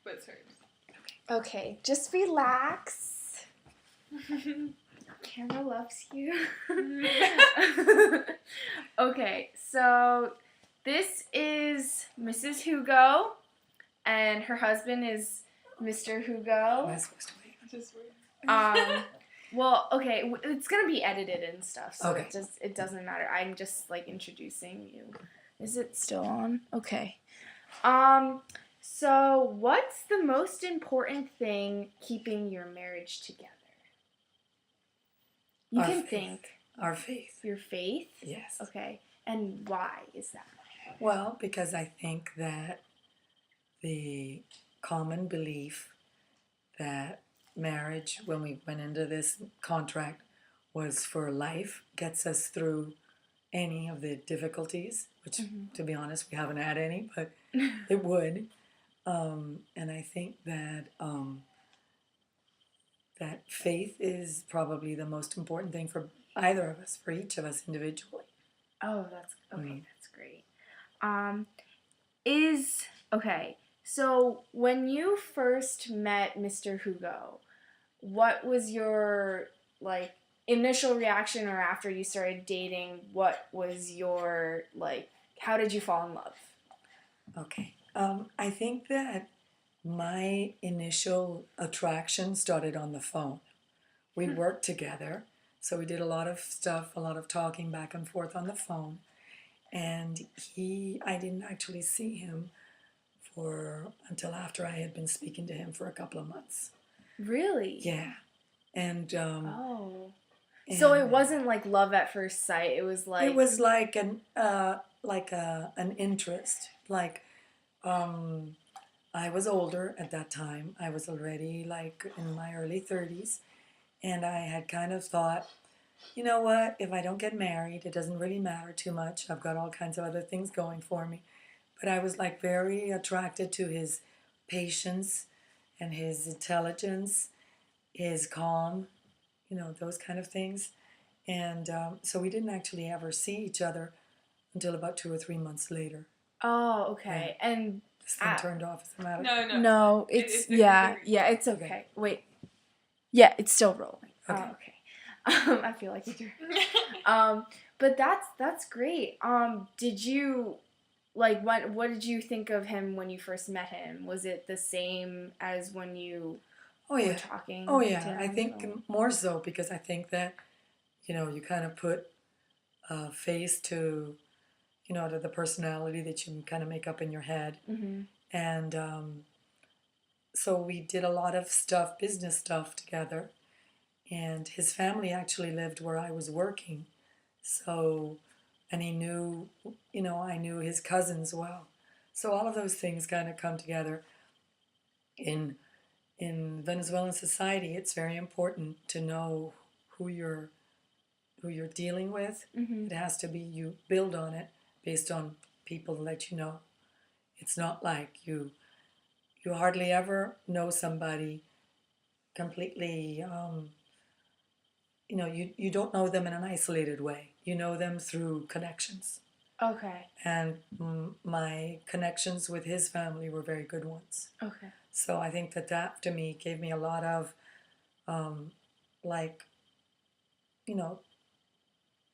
but it's hers. Okay, just relax. Camera loves you. Okay, so this is Mrs. Jugo, and her husband is Mr. Jugo. Am I supposed to wait? Just wait. Well, okay, it's gonna be edited and stuff, so Okay. it doesn't matter. I'm just like introducing you. Is it still on? Okay. So what's the most important thing keeping your marriage together? You Our can faith. think. Our faith. Your faith? Yes. Okay. And why is that? Well, because I think that the common belief that marriage, when we went into this contract, was for life, gets us through any of the difficulties, which, to be honest, we haven't had any, but it would. And I think that that faith is probably the most important thing for either of us, for each of us individually. Oh, that's okay. Mm. That's great. Okay. So when you first met Mr. Jugo, what was your like initial reaction, or after you started dating? What was your like? How did you fall in love? Okay. I think that my initial attraction started on the phone. We worked together, so we did a lot of stuff, a lot of talking back and forth on the phone. And I didn't actually see him until after I had been speaking to him for a couple of months. Really? Yeah. And so it wasn't like love at first sight. It was like an interest. Like I was older at that time. I was already like in my early 30s, and I had kind of thought, you know what, if I don't get married, it doesn't really matter too much. I've got all kinds of other things going for me. But I was like very attracted to his patience and his intelligence, his calm, those kind of things. And so we didn't actually ever see each other until about 2 or 3 months later. Oh, okay. Yeah. And this thing turned off. Is it matter? No, it's it's okay. Wait. Yeah, it's still rolling. Okay. Oh, okay. I feel like you're but that's great. Did you like what did you think of him when you first met him? Was it the same as when you were talking? Oh yeah, I think more so, because I think that you kind of put a face to to the personality that you kind of make up in your head. Mm-hmm. And so we did a lot of stuff, business stuff together. And his family actually lived where I was working. So, and he knew, I knew his cousins well. So all of those things kind of come together. In Venezuelan society, it's very important to know who you're dealing with. Mm-hmm. It has to be, you build on it based on people that you know. It's not like you hardly ever know somebody completely, you don't know them in an isolated way. You know them through connections. Okay. And my connections with his family were very good ones. Okay. So I think that to me gave me a lot of,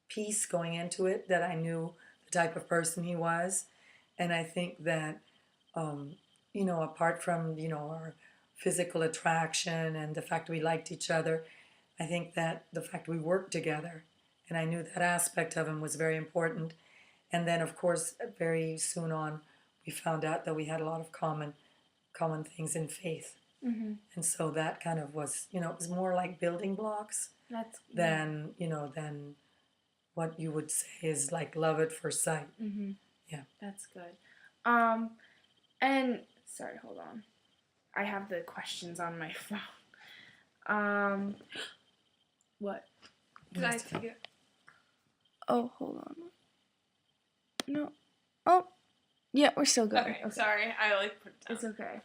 peace going into it, that I knew the type of person he was. And I think that, apart from, our physical attraction and the fact we liked each other, I think that the fact we worked together, and I knew that aspect of him was very important. And then, of course, very soon on, we found out that we had a lot of common things in faith. Mm-hmm. And so that kind of was, it was more like building blocks than what you would say is like love at first sight. Mm-hmm. Yeah. That's good. And sorry, hold on. I have the questions on my phone. What? Did I take it? Oh, hold on. No. Oh. Yeah, we're still good. Okay. Sorry, I put it down. It's okay.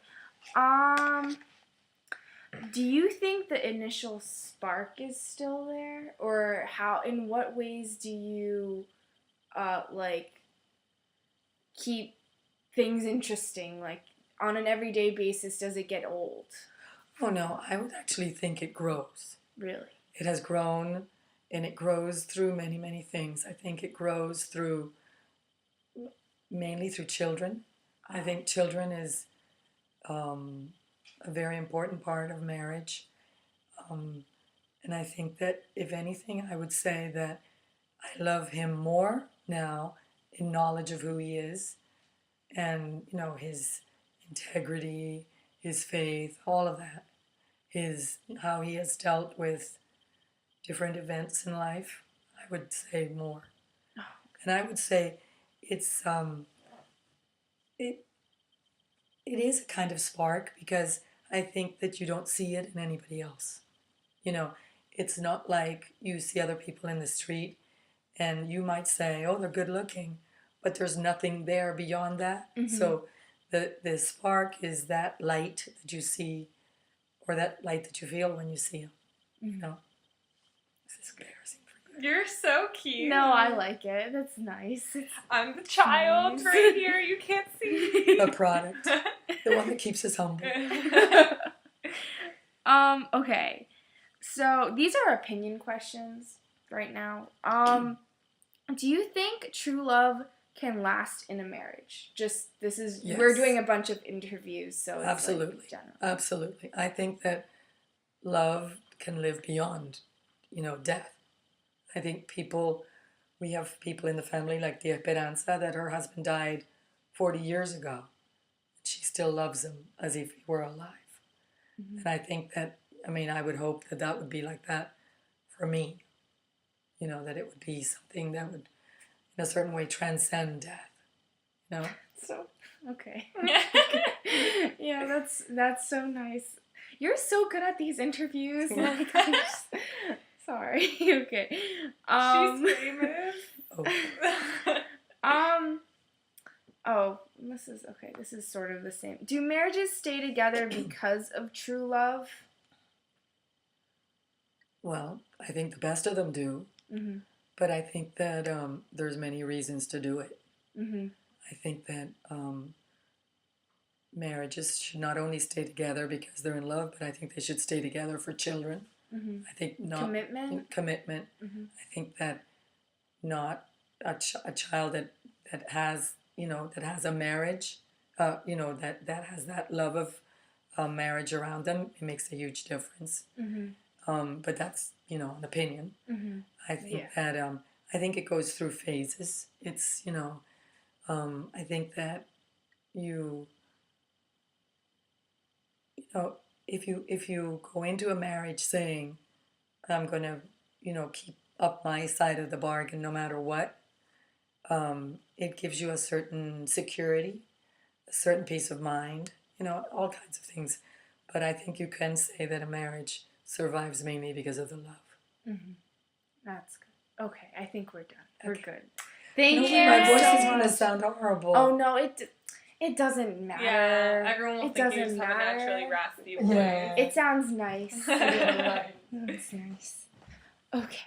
Do you think the initial spark is still there, or in what ways do you keep things interesting? Like, on an everyday basis, does it get old? Oh no, I would actually think it grows. Really? It has grown, and it grows through many, many things. I think it grows through mainly through children. I think children is a very important part of marriage. And I think that if anything, I would say that I love him more now in knowledge of who he is and, you know, his integrity, his faith, all of that. His how he has dealt with different events in life, I would say more. And I would say it's it it is a kind of spark because I think that you don't see it in anybody else. You know, it's not like you see other people in the street and you might say, oh, they're good looking, but there's nothing there beyond that. So the spark is that light that you see or that light that you feel when you see him. You know, this is embarrassing for you. You're so cute. No, I like it. That's nice. I'm the child nice. right here. You can't see. The product, the one that keeps us humble. Okay. So these are opinion questions right now. Do you think true love can last in a marriage? Yes. We're doing a bunch of interviews, so it's Absolutely. like general. Absolutely. I think that love can live beyond, you know, death. I think we have people in the family like the Esperanza that her husband died 40 years ago. She still loves him as if he were alive. And I think that, I would hope that that would be like that for me. You know, that it would be something that would, in a certain way, transcend death. You know? So, okay. Yeah, that's so nice. You're so good at these interviews. Like, I'm just, sorry. Okay. She's famous. This is okay. This is sort of the same. Do marriages stay together because of true love? Well, I think the best of them do. But I think that there's many reasons to do it. I think that marriages should not only stay together because they're in love, but I think they should stay together for children. I think not commitment. I think that not a child that has that has a marriage, that has that love of marriage around them. It makes a huge difference. But that's an opinion. I think that I think it goes through phases. It's I think that if you go into a marriage saying I'm going to keep up my side of the bargain no matter what, it gives you a certain security, a certain peace of mind, all kinds of things. But I think you can say that a marriage survives mainly because of the love. That's good. Okay, I think we're done. We're Okay. good. Thank you. My voice so is going to much. sound horrible. Oh no, it doesn't matter. Yeah, everyone will It think you doesn't just have a matter. naturally raspy voice. Yeah. It sounds nice. It's nice. Okay.